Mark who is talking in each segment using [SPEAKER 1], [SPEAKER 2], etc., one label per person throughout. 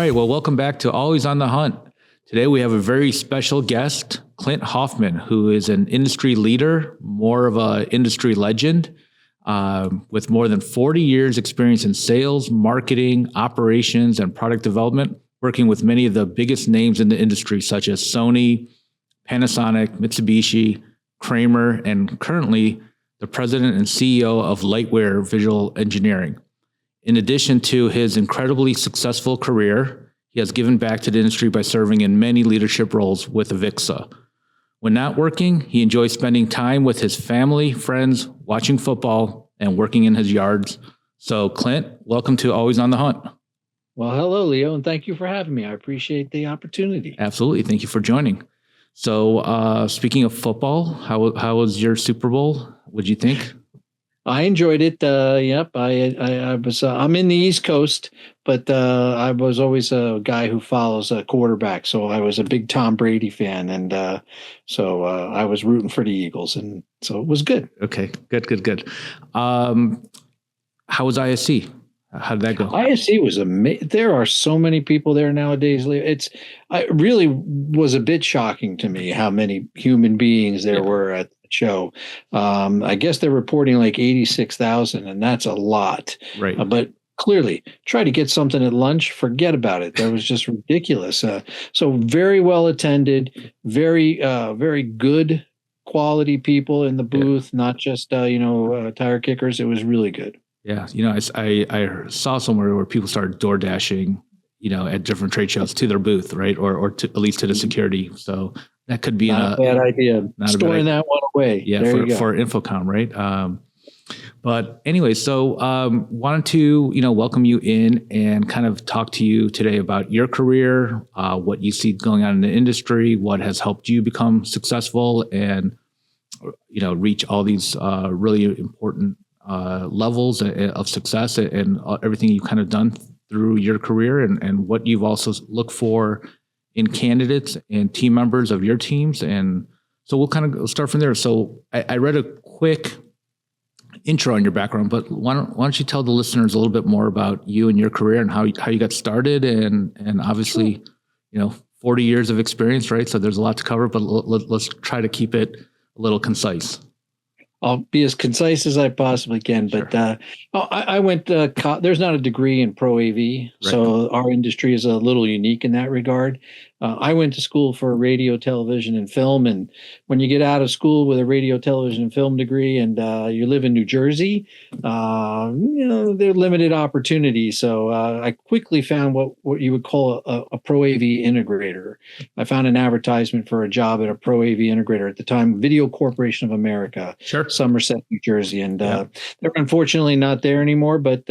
[SPEAKER 1] right. Well, welcome back to Always on the Hunt. Today we have a very special guest, Clint Hoffman, who is an industry leader, more of an industry legend, with more than 40 years experience in sales, marketing, operations, and product development, working with many of the biggest names in the industry, such as Sony, Panasonic, Mitsubishi, Kramer, and currently the president and CEO of Lightware Visual Engineering. In addition to his incredibly successful career, he has given back to the industry by serving in many leadership roles with AVIXA. When not working, he enjoys spending time with his family, friends, watching football, and working in his yards. So, Clint, welcome to Always on the Hunt.
[SPEAKER 2] Well, hello, Leo, and thank you for having me. I appreciate the opportunity.
[SPEAKER 1] Absolutely. Thank you for joining. So, speaking of football, how was your Super Bowl? What'd you think?
[SPEAKER 2] I enjoyed it. Yep, I was. I'm in the East Coast, but I was always a guy who follows a quarterback. So I was a big Tom Brady fan, and so I was rooting for the Eagles, and so it was good.
[SPEAKER 1] Okay, good. How was ISC? How did that go?
[SPEAKER 2] ISC was amazing. There are so many people there nowadays. It really was a bit shocking to me how many human beings there were at the show. I guess they're reporting like 86,000, and that's a lot.
[SPEAKER 1] Right.
[SPEAKER 2] But clearly, try to get something at lunch, forget about it. That was just ridiculous. So very well attended, very good quality people in the booth, not just tire kickers. It was really good.
[SPEAKER 1] Yeah, I saw somewhere where people started door dashing, at different trade shows to their booth, right, or to, at least to the security. So that could be
[SPEAKER 2] not a bad idea. Storing that one away.
[SPEAKER 1] Yeah, for Infocom, right? But anyway, so wanted to welcome you in and kind of talk to you today about your career, what you see going on in the industry, what has helped you become successful, and reach all these really important levels of success and everything you've kind of done through your career and what you've also looked for in candidates and team members of your teams. And so we'll kind of start from there. So I read a quick intro on your background, but why don't you tell the listeners a little bit more about you and your career and how you got started and obviously, 40 years of experience, right? So there's a lot to cover, but let's try to keep it a little concise.
[SPEAKER 2] I'll be as concise as I possibly can, but
[SPEAKER 1] Sure.
[SPEAKER 2] I went. There's not a degree in Pro AV, right. So our industry is a little unique in that regard. I went to school for radio, television, and film. And when you get out of school with a radio, television, and film degree, and you live in New Jersey, they're limited opportunities. So I quickly found what you would call a Pro AV integrator. I found an advertisement for a job at a Pro AV integrator at the time, Video Corporation of America,
[SPEAKER 1] sure.
[SPEAKER 2] Somerset, New Jersey, and they're unfortunately not there anymore. But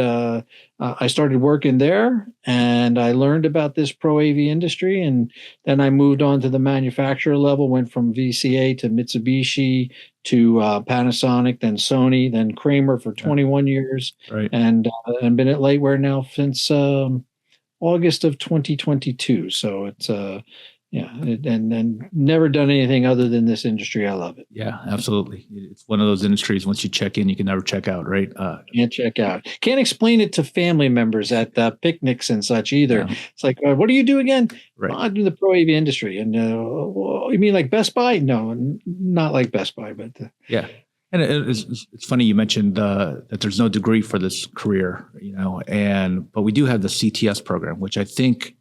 [SPEAKER 2] I started working there, and I learned about this Pro AV industry, and then I moved on to the manufacturer level, went from VCA to Mitsubishi to Panasonic, then Sony, then Kramer for 21 years,
[SPEAKER 1] right.
[SPEAKER 2] And been at Lightware now since August of 2022. So it's and never done anything other than this industry. I love it.
[SPEAKER 1] Yeah, absolutely. It's one of those industries, once you check in, you can never check out, right?
[SPEAKER 2] Can't check out. Can't explain it to family members at picnics and such either. Yeah. It's like, what do you do again?
[SPEAKER 1] Right.
[SPEAKER 2] I do the Pro AV industry. And you mean like Best Buy? No, not like Best Buy, but
[SPEAKER 1] yeah. And it's funny you mentioned that there's no degree for this career, but we do have the CTS program, which I think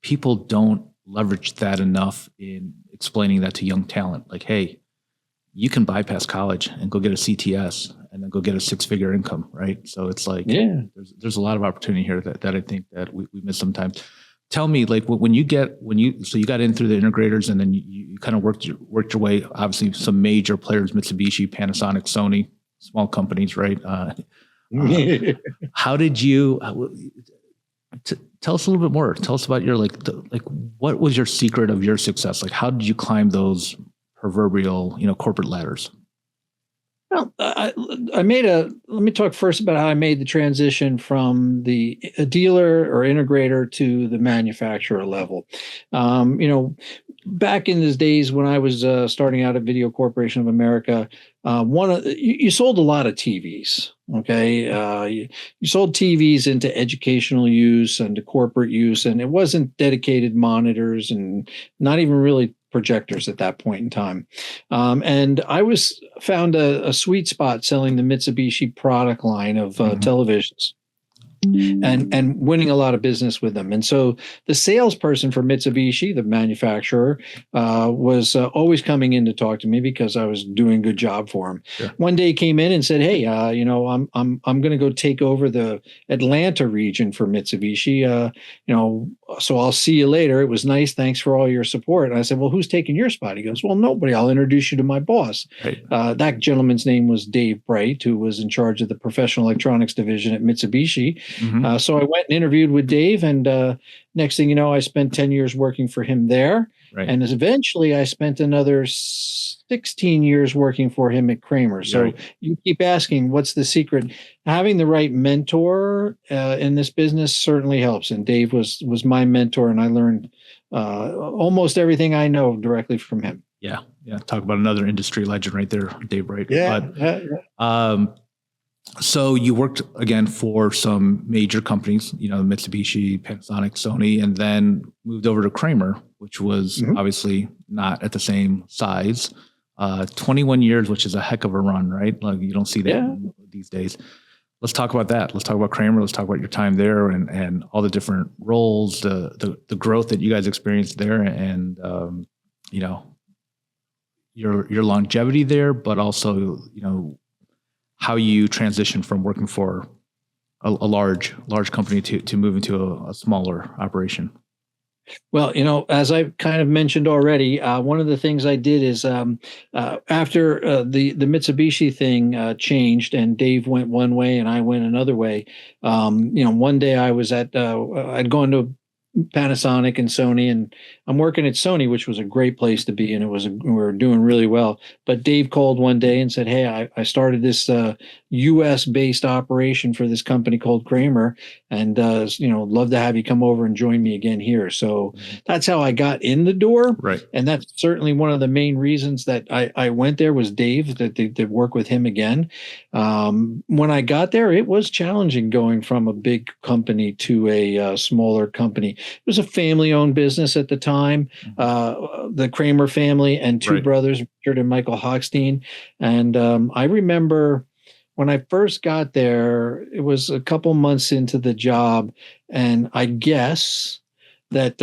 [SPEAKER 1] people don't leverage that enough in explaining that to young talent. Like, hey, you can bypass college and go get a CTS and then go get a 6-figure income, right? So it's like, there's a lot of opportunity here that I think that we miss sometimes. Tell me, like, so you got in through the integrators and then you kind of worked your way, obviously some major players, Mitsubishi, Panasonic, Sony, small companies, right? How did you, tell us a little bit more. Tell us about your, what was your secret of your success? Like, how did you climb those proverbial, corporate ladders?
[SPEAKER 2] Well, let me talk first about how I made the transition from a dealer or integrator to the manufacturer level. back in those days when I was starting out at Video Corporation of America, you sold a lot of TVs. Okay, you sold TVs into educational use and to corporate use, and it wasn't dedicated monitors and not even really projectors at that point in time. And I found a sweet spot selling the Mitsubishi product line of televisions, and winning a lot of business with them. And so the salesperson for Mitsubishi, the manufacturer, was always coming in to talk to me because I was doing a good job for him. Sure. One day he came in and said, "Hey, I'm going to go take over the Atlanta region for Mitsubishi. So I'll see you later. It was nice. Thanks for all your support." And I said, "Well, who's taking your spot?" He goes, "Well, nobody. I'll introduce you to my boss." Right. That gentleman's name was Dave Bright, who was in charge of the professional electronics division at Mitsubishi. So I went and interviewed with Dave, and next thing you know, I spent 10 years working for him there. Right. And eventually I spent another 16 years working for him at Kramer. So right. You keep asking, what's the secret? Having the right mentor in this business certainly helps. And Dave was my mentor, and I learned almost everything I know directly from him.
[SPEAKER 1] Yeah. Yeah. Talk about another industry legend right there, Dave Bright.
[SPEAKER 2] Yeah.
[SPEAKER 1] So you worked again for some major companies, Mitsubishi, Panasonic, Sony, and then moved over to Kramer, which was obviously not at the same size. 21 years, which is a heck of a run, right? Like you don't see that these days. Let's talk about that. Let's talk about Kramer. Let's talk about your time there and all the different roles, the growth that you guys experienced there, and your longevity there, but also how you transition from working for a large company to move into a smaller operation.
[SPEAKER 2] Well, as I kind of mentioned already, one of the things I did is after the Mitsubishi thing changed and Dave went one way and I went another way. One day I was I'd gone to Panasonic and Sony, and I'm working at Sony, which was a great place to be, and we were doing really well. But Dave called one day and said, "Hey, I started this U.S. based operation for this company called Kramer, and love to have you come over and join me again here." So that's how I got in the door, right? And that's certainly one of the main reasons that I went there was Dave, to work with him again. When I got there, it was challenging going from a big company to a smaller company. It was a family-owned business at the time, the Kramer family and two brothers, Richard and Michael Hochstein. And I remember when I first got there, it was a couple months into the job, and I guess that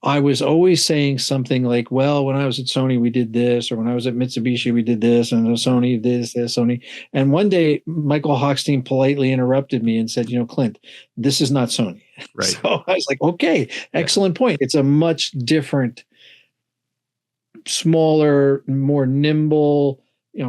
[SPEAKER 2] I was always saying something like, "Well, when I was at Sony, we did this," or "When I was at Mitsubishi, we did this," and Sony this, Sony. And one day, Michael Hochstein politely interrupted me and said, "Clint, this is not Sony." Right. So I was like, "Okay, excellent point. It's a much different, smaller, more nimble,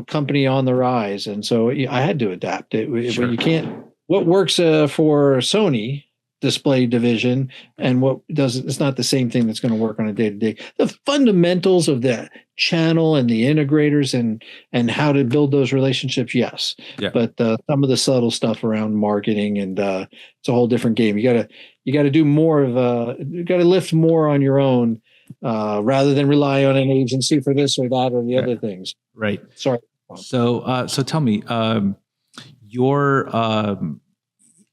[SPEAKER 2] company on the rise." And so I had to adapt it. Sure. You can't. What works for Sony display division and what doesn't, it's not the same thing that's going to work on a day-to-day. The fundamentals of the channel and the integrators and how to build those relationships, yes. Yeah. But some of the subtle stuff around marketing and it's a whole different game. You gotta do more of you gotta lift more on your own rather than rely on an agency for this or that or the other things.
[SPEAKER 1] Right.
[SPEAKER 2] Sorry.
[SPEAKER 1] So tell me, your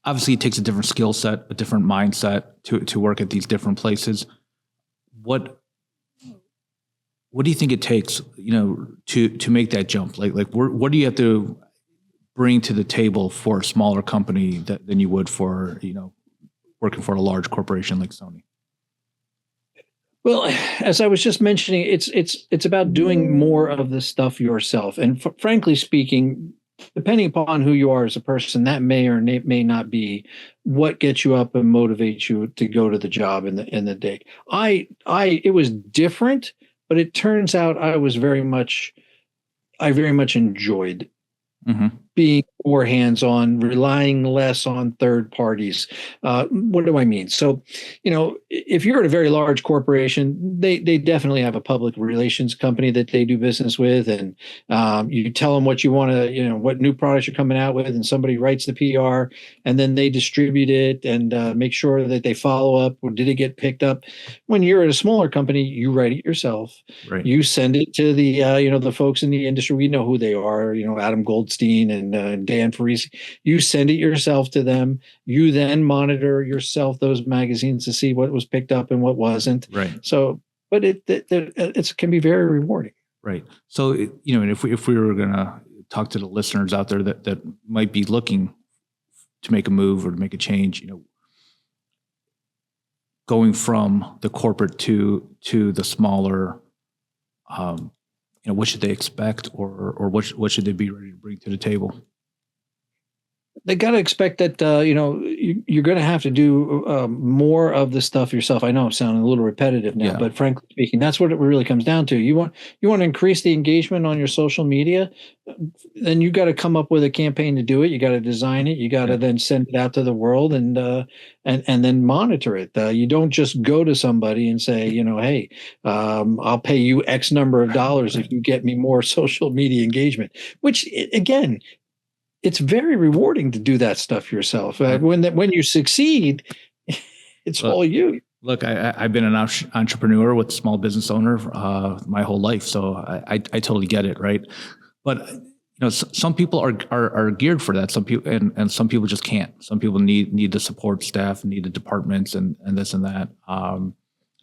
[SPEAKER 1] obviously it takes a different skill set, a different mindset to work at these different places. What do you think it takes, to make that jump? Like what do you have to bring to the table for a smaller company than you would for, working for a large corporation like Sony?
[SPEAKER 2] Well, as I was just mentioning, it's about doing more of the stuff yourself. And frankly speaking, depending upon who you are as a person, that may or may not be what gets you up and motivates you to go to the job in the day. It was different, but it turns out I very much enjoyed being more hands-on, relying less on third parties. What do I mean? So, if you're at a very large corporation, they definitely have a public relations company that they do business with, and you tell them what you want to, what new products you're coming out with, and somebody writes the PR, and then they distribute it and make sure that they follow up. Or did it get picked up? When you're at a smaller company, you write it yourself.
[SPEAKER 1] Right.
[SPEAKER 2] You send it to the the folks in the industry. We know who they are. Adam Goldstein and Dan Farisi. You send it yourself to them. You then monitor yourself those magazines to see what was picked up and what wasn't.
[SPEAKER 1] Right.
[SPEAKER 2] So, but it can be very rewarding.
[SPEAKER 1] Right. So, and if we were going to talk to the listeners out there that might be looking to make a move or to make a change, going from the corporate to the smaller, what should they expect, or what should they be ready to bring to the table?
[SPEAKER 2] They got to expect that you're going to have to do more of the stuff yourself. I know I'm sounding a little repetitive now, but frankly speaking, that's what it really comes down to. You want to increase the engagement on your social media, then you got to come up with a campaign to do it. You got to design it. You got to then send it out to the world and then monitor it. You don't just go to somebody and say, hey, I'll pay you X number of dollars if you get me more social media engagement. Which again, it's very rewarding to do that stuff yourself. When you succeed, it's all you.
[SPEAKER 1] Look, I've been an entrepreneur with a small business owner my whole life, so I totally get it, right? But some people are geared for that. Some people and some people just can't. Some people need the support staff, need the departments, and this and that.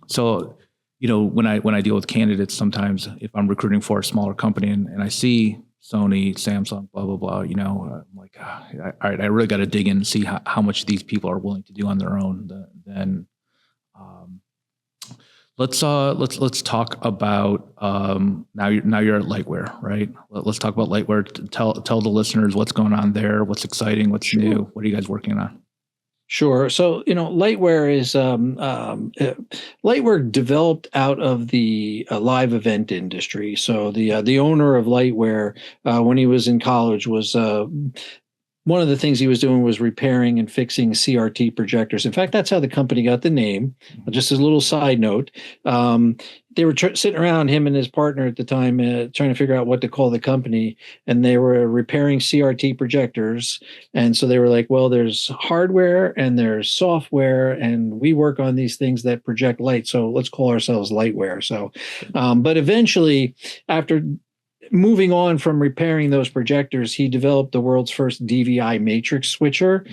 [SPEAKER 1] So when I deal with candidates, sometimes if I'm recruiting for a smaller company and I see Sony, Samsung, blah, blah, blah, I'm like, all right, I really got to dig in and see how much these people are willing to do on their own. Then let's talk about now you're at Lightware, right? Let's talk about Lightware. Tell the listeners what's going on there, what's exciting, what's new, what are you guys working on?
[SPEAKER 2] Sure. So, Lightware is Lightware developed out of the live event industry. So the owner of Lightware, when he was in college, was one of the things he was doing was repairing and fixing CRT projectors. In fact, that's how the company got the name. Just as a little side note, they were sitting around, him and his partner at the time, trying to figure out what to call the company. And they were repairing CRT projectors. And so they were like, well, there's hardware and there's software, and we work on these things that project light. So let's call ourselves Lightware. So, but eventually, after moving on from repairing those projectors, he developed the world's first DVI matrix switcher.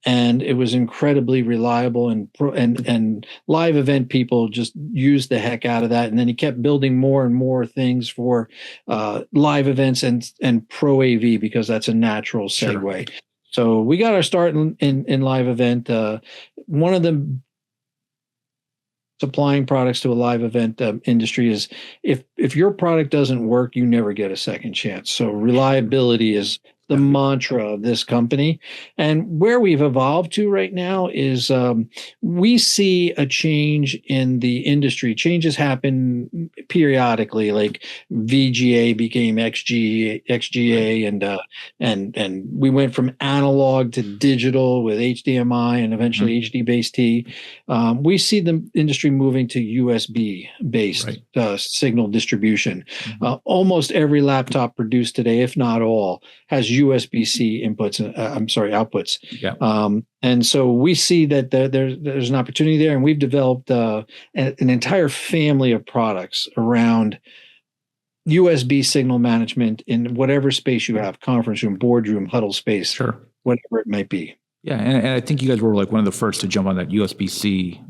[SPEAKER 2] And it was incredibly reliable, and live event people just used the heck out of that. And then he kept building more and more things for live events and pro AV, because that's a natural segue. Sure. So we got our start in live event. One of the supplying products to a live event industry is if your product doesn't work, you never get a second chance. So reliability is the mantra of this company. And where we've evolved to right now is we see a change in the industry. Changes happen periodically, like VGA became XGA, and we went from analog to digital with HDMI and eventually HD-based T. We see the industry moving to USB-based signal distribution. Almost every laptop produced today, if not all, has USB-C outputs. Yeah. And so we see that there's an opportunity there, and we've developed an entire family of products around USB signal management in whatever space you have, conference room, boardroom, huddle space, sure, whatever it might be.
[SPEAKER 1] Yeah, and I think you guys were like one of the first to jump on that USB-C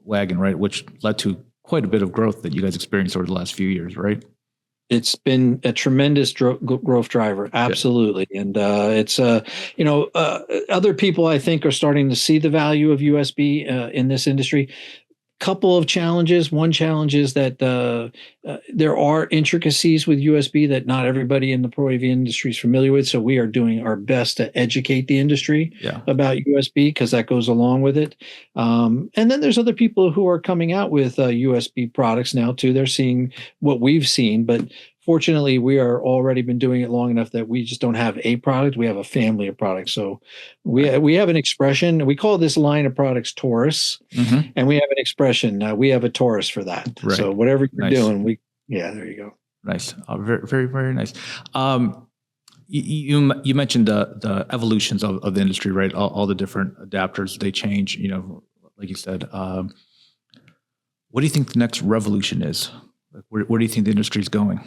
[SPEAKER 1] wagon, right? Which led to quite a bit of growth that you guys experienced over the last few years, right?
[SPEAKER 2] It's been a tremendous growth driver. Absolutely. Yeah. And it's, other people, I think, are starting to see the value of USB in this industry. Couple of challenges. One challenge is that there are intricacies with USB that not everybody in the Pro AV industry is familiar with. So we are doing our best to educate the industry about USB, because that goes along with it. And then there's other people who are coming out with USB products now too. They're seeing what we've seen, but Fortunately, we are already been doing it long enough that we just don't have a product. We have a family of products. So we have an expression. We call this line of products Taurus, and we have an expression. We have a Taurus for that.
[SPEAKER 1] Right.
[SPEAKER 2] So whatever you're doing, there you go.
[SPEAKER 1] Nice. Very, very, very nice. You mentioned the evolutions of the industry, right? All the different adapters, they change, like you said. What do you think the next revolution is? Where do you think the industry is going?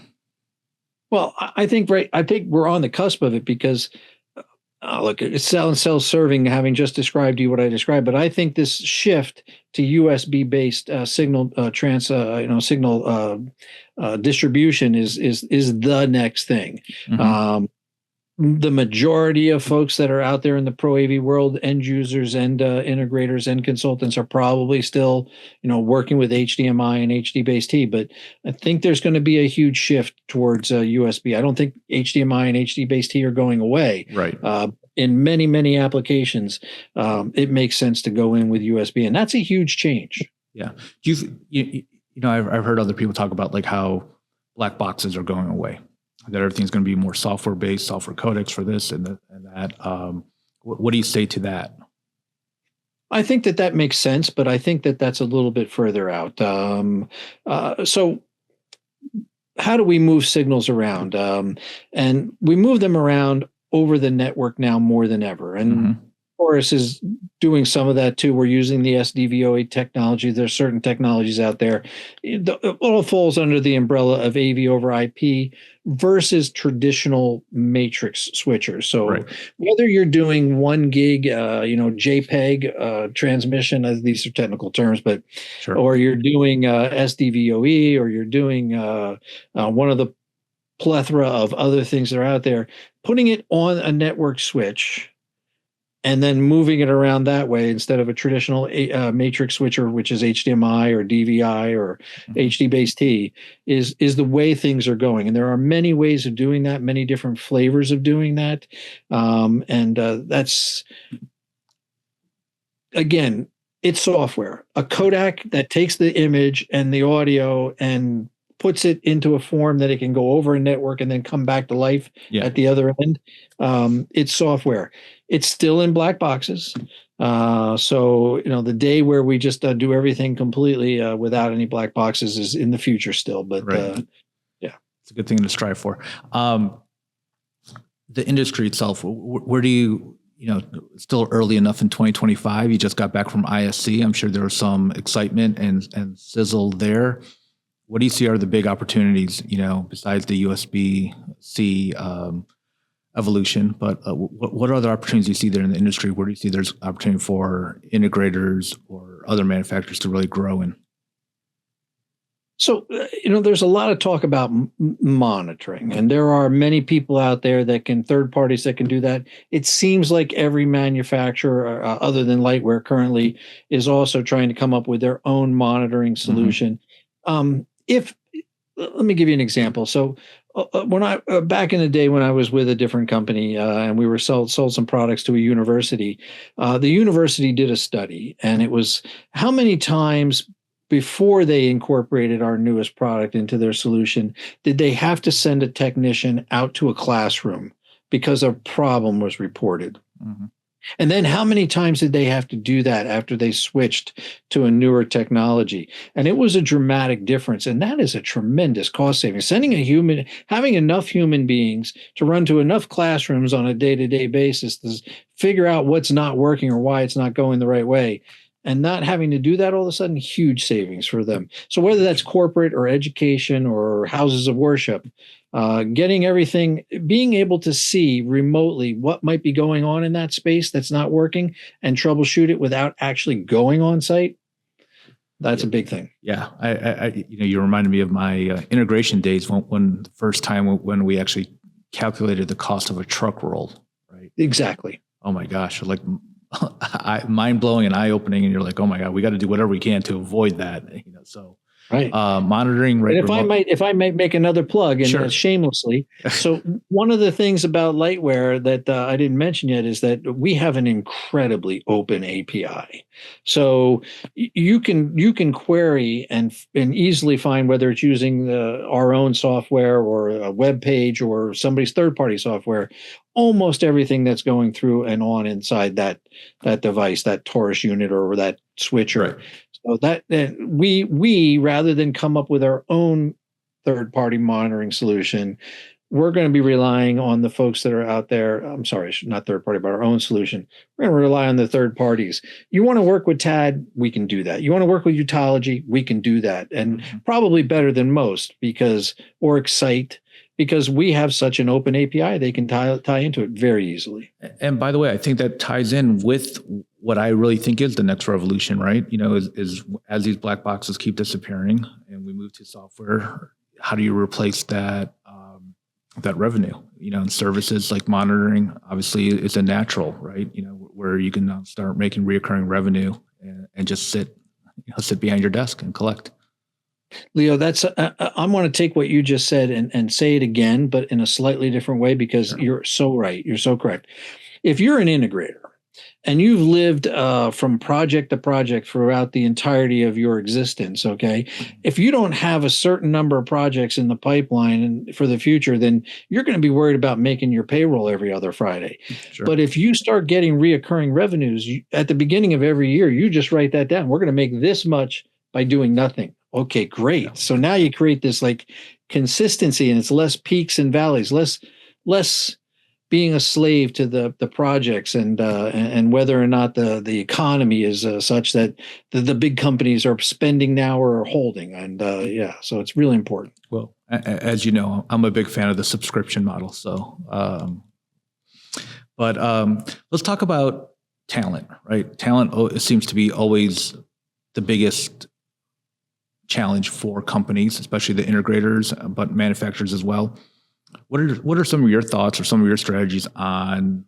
[SPEAKER 2] Well, I think we're on the cusp of it because look, it's self-serving, having just described to you what I described, but I think this shift to USB based signal distribution is the next thing. The majority of folks that are out there in the Pro AV world, end users and integrators and consultants, are probably still, working with HDMI and HD base T. But I think there's going to be a huge shift towards USB. I don't think HDMI and HD base T are going away.
[SPEAKER 1] Right.
[SPEAKER 2] In many, many applications, it makes sense to go in with USB, and that's a huge change.
[SPEAKER 1] Yeah. I've heard other people talk about like how black boxes are going away. That everything's going to be more software-based, software codecs for this and that. What do you say to that?
[SPEAKER 2] I think that makes sense, but I think that that's a little bit further out. So how do we move signals around? And we move them around over the network now more than ever. And Taurus is doing some of that too. We're using the SDVoA technology. There's certain technologies out there. It all falls under the umbrella of AV over IP versus traditional matrix switchers. So whether you're doing 1 gig, JPEG transmission, as these are technical terms, but or you're doing SDVoE, or you're doing one of the plethora of other things that are out there, putting it on a network switch and then moving it around that way instead of a traditional matrix switcher, which is HDMI or DVI or HD base T, is the way things are going. And there are many ways of doing that, many different flavors of doing that. That's, again, it's software. A codec that takes the image and the audio and puts it into a form that it can go over a network and then come back to life at the other end. It's software. It's still in black boxes. So, the day where we just do everything completely without any black boxes is in the future still. But
[SPEAKER 1] it's a good thing to strive for. The industry itself, where do you, still early enough in 2025, you just got back from ISC. I'm sure there was some excitement and sizzle there. What do you see are the big opportunities, besides the USB-C evolution, but what other opportunities do you see there in the industry? Where do you see there's opportunity for integrators or other manufacturers to really grow in?
[SPEAKER 2] So, there's a lot of talk about monitoring, and there are many people out there third parties that can do that. It seems like every manufacturer, other than Lightware currently, is also trying to come up with their own monitoring solution. Let me give you an example. So when I back in the day when I was with a different company and we were sold some products to a university, the university did a study, and it was how many times before they incorporated our newest product into their solution did they have to send a technician out to a classroom because a problem was reported. And then how many times did they have to do that after they switched to a newer technology? And it was a dramatic difference. And that is a tremendous cost savings. Having enough human beings to run to enough classrooms on a day-to-day basis to figure out what's not working or why it's not going the right way, and not having to do that all of a sudden, huge savings for them. So whether that's corporate or education or houses of worship, getting everything, being able to see remotely what might be going on in that space that's not working and troubleshoot it without actually going on site, that's a big thing.
[SPEAKER 1] Yeah, you reminded me of my integration days when the first time when we actually calculated the cost of a truck roll, right?
[SPEAKER 2] Exactly.
[SPEAKER 1] Oh my gosh, like mind blowing and eye opening, and you're like, oh my God, we got to do whatever we can to avoid that. So
[SPEAKER 2] Right.
[SPEAKER 1] Monitoring, right?
[SPEAKER 2] And if I might make another plug, and
[SPEAKER 1] Sure.
[SPEAKER 2] shamelessly, so one of the things about Lightware that I didn't mention yet is that we have an incredibly open API. So you can query and easily find whether it's using our own software or a web page or somebody's third party software. Almost everything that's going through and on inside that device, that Taurus unit or that switcher.
[SPEAKER 1] Right.
[SPEAKER 2] So that we rather than come up with our own third-party monitoring solution, we're going to be relying on the folks that are out there. I'm sorry, not third-party, but our own solution. We're going to rely on the third parties. You want to work with TAD, we can do that. You want to work with Utology, we can do that, and probably better than most or Excite, because we have such an open API, they can tie into it very easily.
[SPEAKER 1] And by the way, I think that ties in with what I really think is the next revolution, right? Is as these black boxes keep disappearing and we move to software, how do you replace that that revenue? And services like monitoring, obviously, is a natural, right? Where you can now start making reoccurring revenue and just sit behind your desk and collect.
[SPEAKER 2] Leo, that's I want to take what you just said and say it again, but in a slightly different way, because you're so right. You're so correct. If you're an integrator and you've lived from project to project throughout the entirety of your existence, okay, if you don't have a certain number of projects in the pipeline and for the future, then you're going to be worried about making your payroll every other Friday. Sure. But if you start getting reoccurring revenues at the beginning of every year, you just write that down. We're going to make this much by doing nothing. Okay, great. Yeah. So now you create this like consistency, and it's less peaks and valleys, less being a slave to the projects and whether or not the economy is such that the big companies are spending now or holding. And so it's really important.
[SPEAKER 1] Well, as you know, I'm a big fan of the subscription model. So, but let's talk about talent, right? Talent seems to be always the biggest challenge for companies, especially the integrators, but manufacturers as well. What are some of your thoughts or some of your strategies on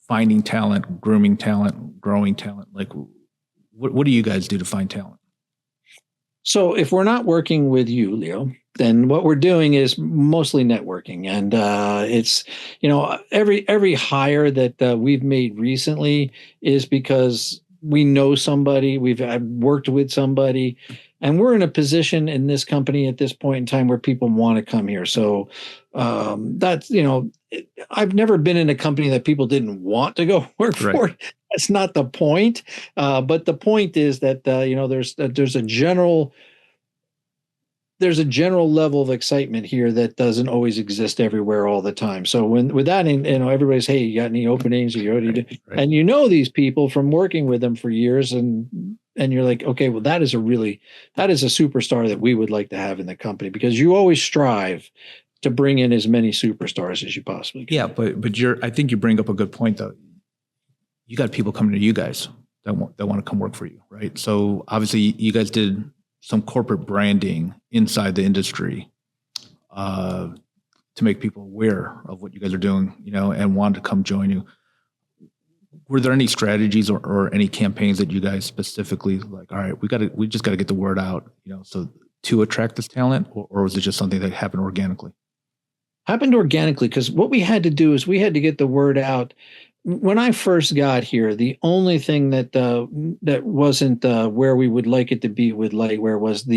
[SPEAKER 1] finding talent, grooming talent, growing talent? Like, what do you guys do to find talent?
[SPEAKER 2] So if we're not working with you, Leo, then what we're doing is mostly networking. And it's, every hire that we've made recently is because we know somebody, I've worked with somebody, and we're in a position in this company at this point in time where people want to come here. So that's, I've never been in a company that people didn't want to go work for. That's not the point. But the point is that, there's a general level of excitement here that doesn't always exist everywhere all the time. So with that, everybody's, hey, you got any openings? And these people from working with them for years, and you're like, okay, well, that is a superstar that we would like to have in the company, because you always strive to bring in as many superstars as you possibly can. Yeah,
[SPEAKER 1] but I think you bring up a good point though. You got people coming to you guys that want to come work for you, right? So obviously you guys did some corporate branding inside the industry to make people aware of what you guys are doing, and want to come join you. Were there any strategies or any campaigns that you guys specifically like, all right, we just got to get the word out, so to attract this talent, or was it just something that happened organically?
[SPEAKER 2] Happened organically, because what we had to do is we had to get the word out. When I first got here, the only thing that wasn't where we would like it to be with Lightware was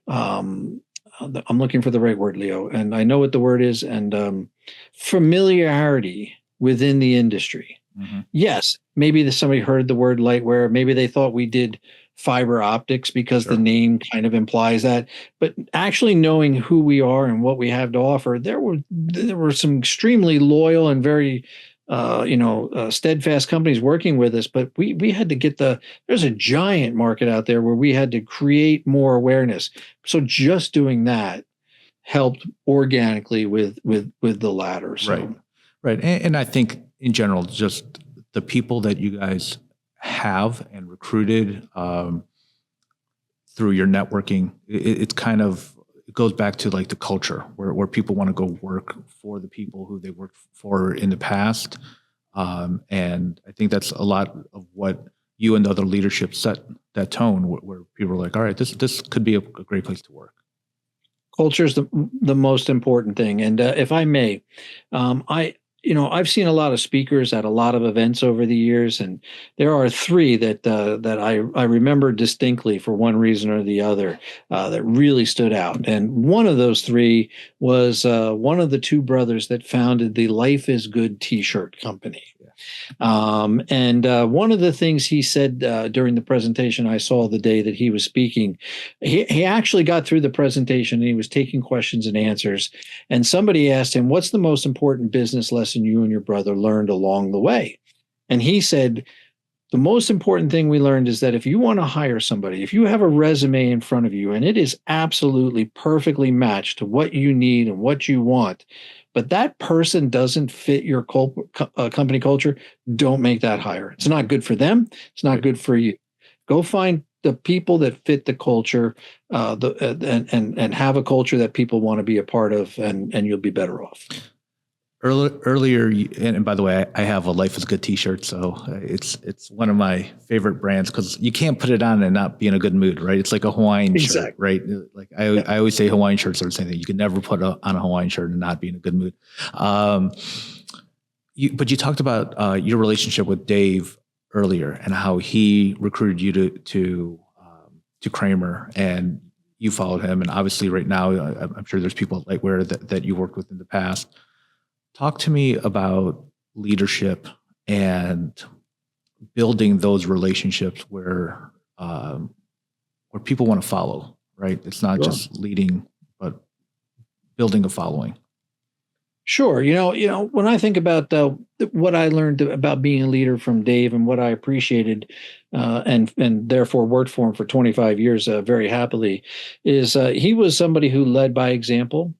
[SPEAKER 2] I'm looking for the right word, Leo, and I know what the word is, and familiarity within the industry. Mm-hmm. Yes, maybe somebody heard the word Lightware. Maybe they thought we did fiber optics because the name kind of implies that. But actually knowing who we are and what we have to offer, there were some extremely loyal and very steadfast companies working with us, but we had to get there's a giant market out there where we had to create more awareness. So just doing that helped organically with the latter. So.
[SPEAKER 1] Right. And I think in general, just the people that you guys have and recruited through your networking, it goes back to like the culture where people want to go work for the people who they worked for in the past. And I think that's a lot of what you and the other leadership set that tone where people are like, all right, this could be a great place to work?
[SPEAKER 2] Culture is the most important thing. And if I may, I've seen a lot of speakers at a lot of events over the years, and there are three that I remember distinctly for one reason or the other that really stood out. And one of those three was one of the two brothers that founded the Life is Good T-shirt company. And one of the things he said during the presentation I saw the day that he was speaking, he actually got through the presentation and he was taking questions and answers. And somebody asked him, what's the most important business lesson you and your brother learned along the way? And he said, the most important thing we learned is that if you want to hire somebody, if you have a resume in front of you and it is absolutely perfectly matched to what you need and what you want, but that person doesn't fit your company culture, don't make that hire. It's not good for them. It's not good for you. Go find the people that fit the culture and have a culture that people want to be a part of, and you'll be better off.
[SPEAKER 1] Earlier, and by the way, I have a Life is Good T-shirt, so it's one of my favorite brands because you can't put it on and not be in a good mood, right? It's like a Hawaiian shirt, right? Like I always say, Hawaiian shirts are the same thing. You can never put on a Hawaiian shirt and not be in a good mood. But you talked about your relationship with Dave earlier and how he recruited you to Kramer, and you followed him. And obviously, right now, I'm sure there's people at Lightware that you worked with in the past. Talk to me about leadership and building those relationships where people want to follow, right? It's not just leading, but building a following.
[SPEAKER 2] Sure. When I think about what I learned about being a leader from Dave and what I appreciated and therefore worked for him for 25 years very happily, is he was somebody who led by example.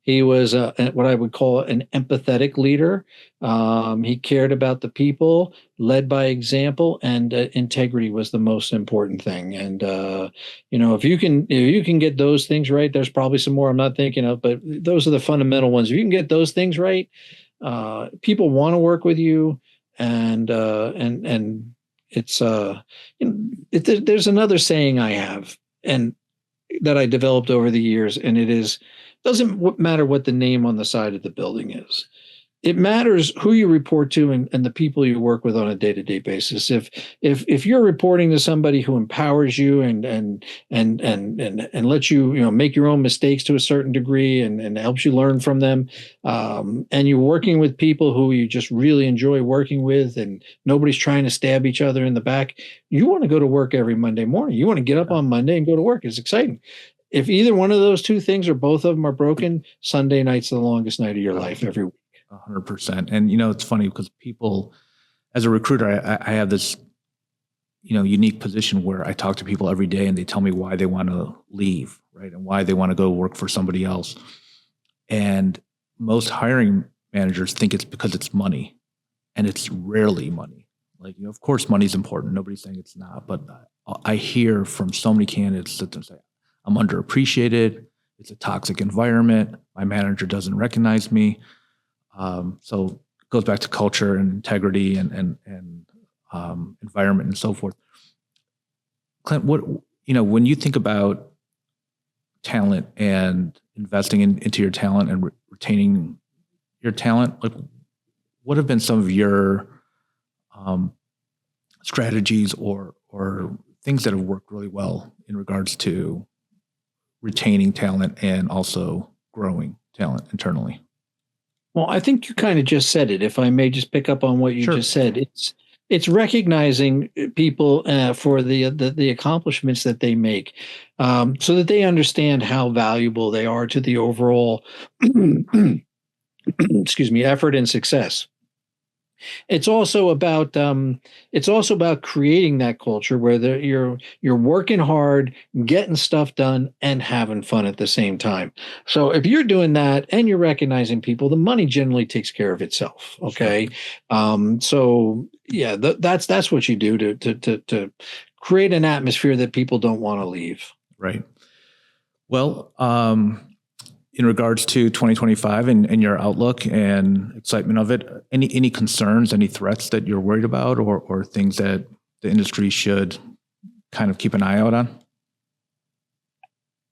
[SPEAKER 2] He was what I would call an empathetic leader. He cared about the people, led by example, and integrity was the most important thing. And if you can get those things right, there's probably some more I'm not thinking of, but those are the fundamental ones. If you can get those things right, people want to work with you, and it's there's another saying I have and that I developed over the years, and it is. Doesn't matter what the name on the side of the building is. It matters who you report to and the people you work with on a day-to-day basis. If you're reporting to somebody who empowers you and lets you make your own mistakes to a certain degree and helps you learn from them, and you're working with people who you just really enjoy working with, and nobody's trying to stab each other in the back, you want to go to work every Monday morning. You want to get up on Monday and go to work. It's exciting. If either one of those two things or both of them are broken, Sunday night's the longest night of your life every week.
[SPEAKER 1] 100%. And, it's funny because people, as a recruiter, I have this, unique position where I talk to people every day and they tell me why they want to leave, right? And why they want to go work for somebody else. And most hiring managers think it's because it's money, and it's rarely money. Like, of course, money's important. Nobody's saying it's not, but I hear from so many candidates that they say, I'm underappreciated. It's a toxic environment. My manager doesn't recognize me. So it goes back to culture and integrity and environment and so forth. Clint, when you think about talent and investing into your talent and retaining your talent, like what have been some of your strategies or things that have worked really well in regards to retaining talent and also growing talent internally?
[SPEAKER 2] Well, I think you kind of just said it. If I may just pick up on what you just said, it's recognizing people for the accomplishments that they make, so that they understand how valuable they are to the overall, effort and success. It's also about creating that culture where you're working hard, getting stuff done, and having fun at the same time. So if you're doing that and you're recognizing people, the money generally takes care of itself. Okay, so yeah, that's what you do to create an atmosphere that people don't want to leave.
[SPEAKER 1] Right. Well, in regards to 2025 and your outlook and excitement of it, any concerns, any threats that you're worried about, or things that the industry should kind of keep an eye out on?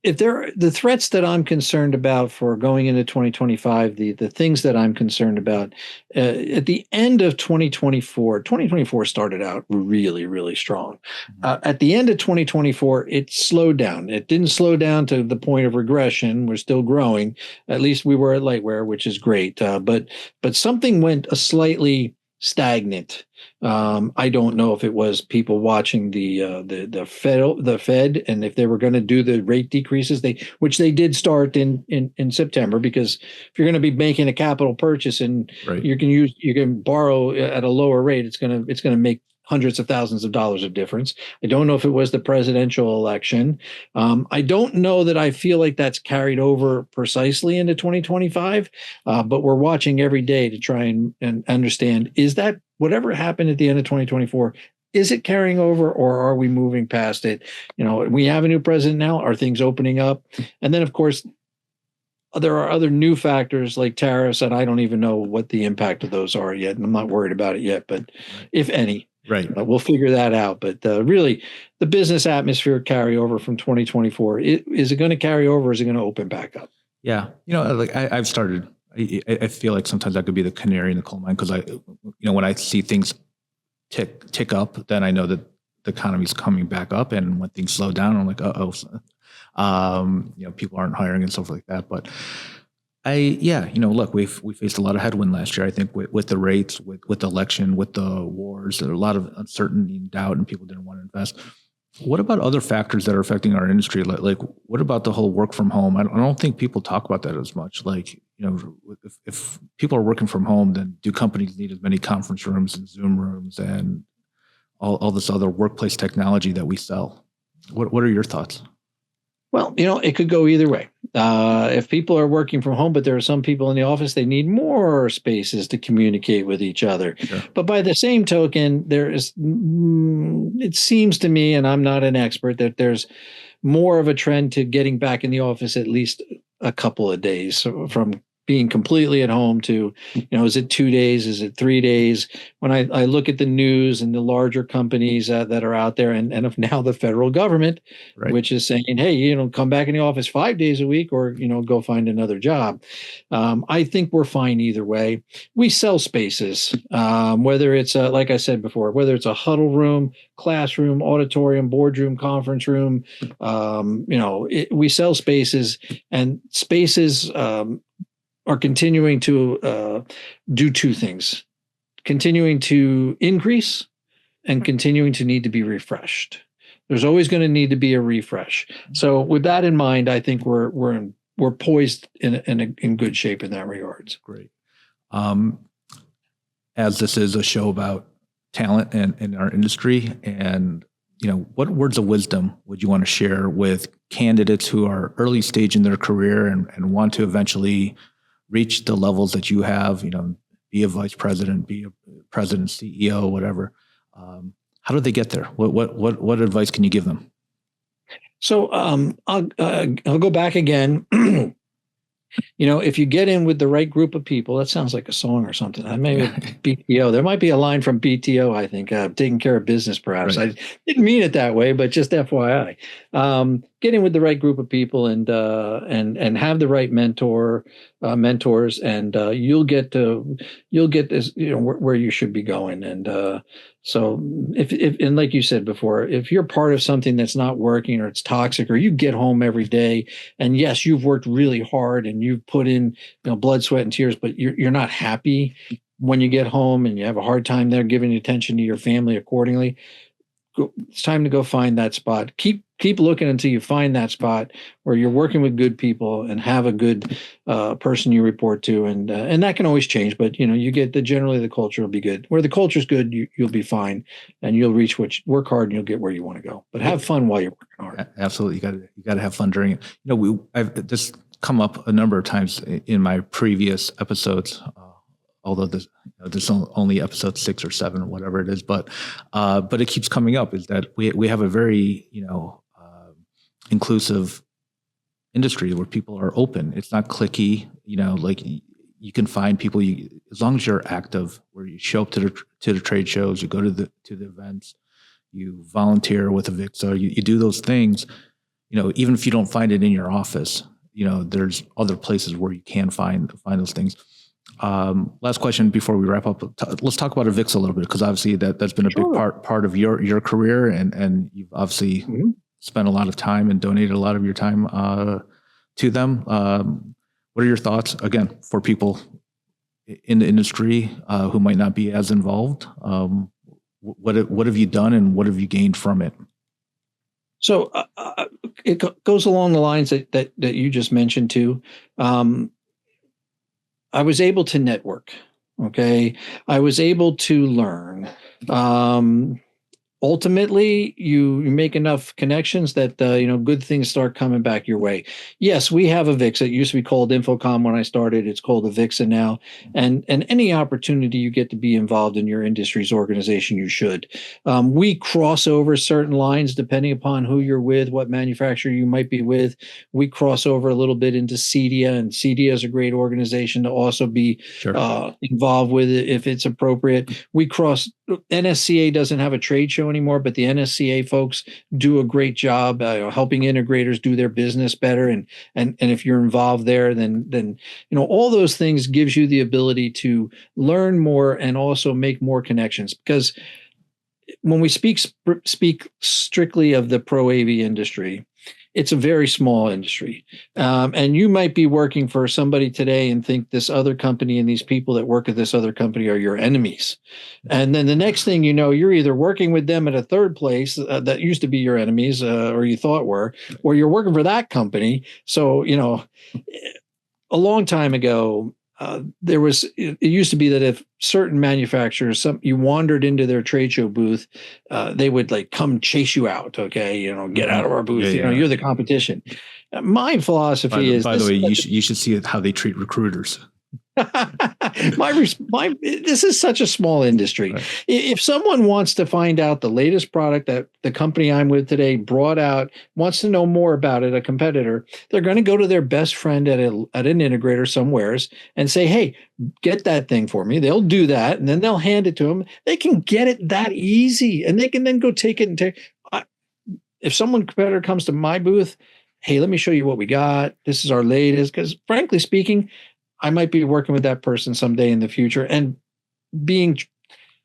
[SPEAKER 2] If there are the threats that I'm concerned about for going into 2025, the things that I'm concerned about at the end of 2024 started out really, really strong. At the end of 2024, it slowed down. It didn't slow down to the point of regression. We're still growing. At least we were at Lightware, which is great. But something went a slightly stagnant. I don't know if it was people watching the Fed, and if they were going to do the rate decreases, which they did start in September, because if you're going to be making a capital purchase and
[SPEAKER 1] Right.
[SPEAKER 2] you can borrow at a lower rate, it's going to make hundreds of thousands of dollars of difference. I don't know if it was the presidential election. I don't know that I feel like that's carried over precisely into 2025, but we're watching every day to try and understand, is that whatever happened at the end of 2024, is it carrying over, or are we moving past it? We have a new president now. Are things opening up? And then, of course, there are other new factors like tariffs, and I don't even know what the impact of those are yet. And I'm not worried about it yet, but if any.
[SPEAKER 1] Right.
[SPEAKER 2] We'll figure that out. But really, the business atmosphere carryover from 2024, is it going to carry over? Or is it going to open back up?
[SPEAKER 1] Yeah. Like I've started, I feel like sometimes I could be the canary in the coal mine, because when I see things tick up, then I know that the economy's coming back up. And when things slow down, I'm like, people aren't hiring and stuff like that. But look, we faced a lot of headwind last year. I think with the rates, with the election, with the wars, there are a lot of uncertainty and doubt, and people didn't want to invest. What about other factors that are affecting our industry? Like what about the whole work from home? I don't think people talk about that as much. Like, if people are working from home, then do companies need as many conference rooms and Zoom rooms and all this other workplace technology that we sell? What are your thoughts?
[SPEAKER 2] Well, it could go either way. If people are working from home, but there are some people in the office, they need more spaces to communicate with each other. Sure. But by the same token, it seems to me, and I'm not an expert, that there's more of a trend to getting back in the office at least a couple of days, from being completely at home to, is it 2 days? Is it 3 days? When I look at the news and the larger companies that are out there, and of now the federal government, right, which is saying, hey, come back in the office 5 days a week, or, go find another job. I think we're fine either way. We sell spaces, whether it's, like I said before, whether it's a huddle room, classroom, auditorium, boardroom, conference room, we sell spaces, and spaces, are continuing to do two things: continuing to increase and continuing to need to be refreshed. There's always going to need to be a refresh. So with that in mind, I think we're poised in good shape in that regards.
[SPEAKER 1] Great. As this is a show about talent and in our industry, and what words of wisdom would you want to share with candidates who are early stage in their career and want to eventually reach the levels that you have, be a vice president, be a president, CEO, whatever. How do they get there? What advice can you give them?
[SPEAKER 2] So I'll go back again. If you get in with the right group of people, that sounds like a song or something. Maybe BTO. There might be a line from BTO, I think, taking care of business, perhaps. Right. I didn't mean it that way, but just FYI. Get in with the right group of people and have the right mentors, and you'll get this, where you should be going. And so if and like you said before, if you're part of something that's not working, or it's toxic, or you get home every day, and yes, you've worked really hard and you've put in blood, sweat, and tears, but you're not happy when you get home, and you have a hard time there giving attention to your family accordingly, it's time to go find that spot. Keep looking until you find that spot where you're working with good people and have a good person you report to, and that can always change. But you get generally the culture will be good. Where the culture's good, you'll be fine, and you'll reach work hard, and you'll get where you want to go. But have fun while you're working hard.
[SPEAKER 1] Absolutely, you got to have fun during it. I've this come up a number of times in my previous episodes. Although this is only episode 6 or 7 or whatever it is, but it keeps coming up, is that we have a very inclusive industry where people are open. It's not cliquey. Like you can find people as long as you're active, where you show up to the trade shows, you go to the events, you volunteer with AVIXA, you do those things, even if you don't find it in your office, there's other places where you can find those things. Last question before we wrap up. Let's talk about AVIXA a little bit, because obviously that's been a big part of your career, and you've obviously spent a lot of time and donated a lot of your time to them. What are your thoughts, again, for people in the industry who might not be as involved? What have you done, and what have you gained from it?
[SPEAKER 2] So it goes along the lines that you just mentioned too. I was able to network. Okay. I was able to learn. Ultimately, you make enough connections that good things start coming back your way. Yes, we have AVIXA. It used to be called Infocom when I started. It's called AVIXA now. And any opportunity you get to be involved in your industry's organization, you should. We cross over certain lines depending upon who you're with, what manufacturer you might be with. We cross over a little bit into CEDIA, and CEDIA is a great organization to also be involved with it if it's appropriate. We cross. NSCA doesn't have a trade show anymore, but the NSCA folks do a great job helping integrators do their business better. And if you're involved there, then all those things gives you the ability to learn more and also make more connections. Because when we speak strictly of the Pro AV industry, it's a very small industry. And you might be working for somebody today and think this other company and these people that work at this other company are your enemies. And then the next thing you know, you're either working with them at a third place that used to be your enemies or you thought were, or you're working for that company. So, a long time ago, it used to be that if certain manufacturers, you wandered into their trade show booth, they would come chase you out. Okay. Get out of our booth. You're the competition. My philosophy is,
[SPEAKER 1] by the way, you should see how they treat recruiters.
[SPEAKER 2] This is such a small industry. Right. If someone wants to find out the latest product that the company I'm with today brought out, wants to know more about it, a competitor, they're going to go to their best friend at an integrator somewheres and say, hey, get that thing for me. They'll do that, and then they'll hand it to them. They can get it that easy, and they can then go take it and take. If someone competitor comes to my booth, hey, let me show you what we got. This is our latest. Because frankly speaking, I might be working with that person someday in the future, and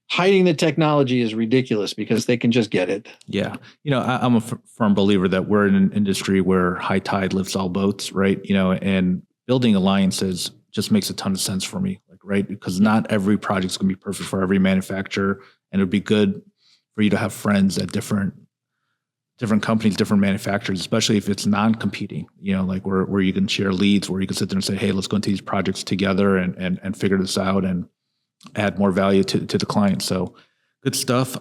[SPEAKER 2] hiding the technology is ridiculous because they can just get it.
[SPEAKER 1] Yeah. I'm a firm believer that we're in an industry where high tide lifts all boats, right? And building alliances just makes a ton of sense for me, right? Because not every project is going to be perfect for every manufacturer. And it'd be good for you to have friends at different companies, different manufacturers, especially if it's non-competing, where you can share leads, where you can sit there and say, hey, let's go into these projects together and figure this out and add more value to the client. So good stuff.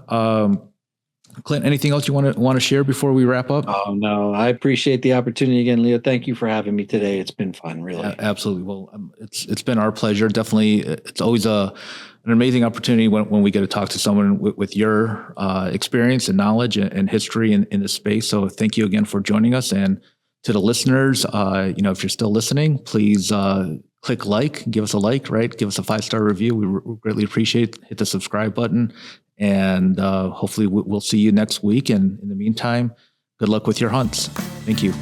[SPEAKER 1] Clint, anything else you want to share before we wrap up?
[SPEAKER 2] Oh, no, I appreciate the opportunity again, Leo. Thank you for having me today. It's been fun, really.
[SPEAKER 1] Absolutely. Well, it's been our pleasure. Definitely. It's always an amazing opportunity when we get to talk to someone with your experience and knowledge and history in this space. So thank you again for joining us. And to the listeners, if you're still listening, please click give us a like, right? Give us a 5-star review. We greatly appreciate it. Hit the subscribe button. And hopefully we'll see you next week. And in the meantime, good luck with your hunts. Thank you.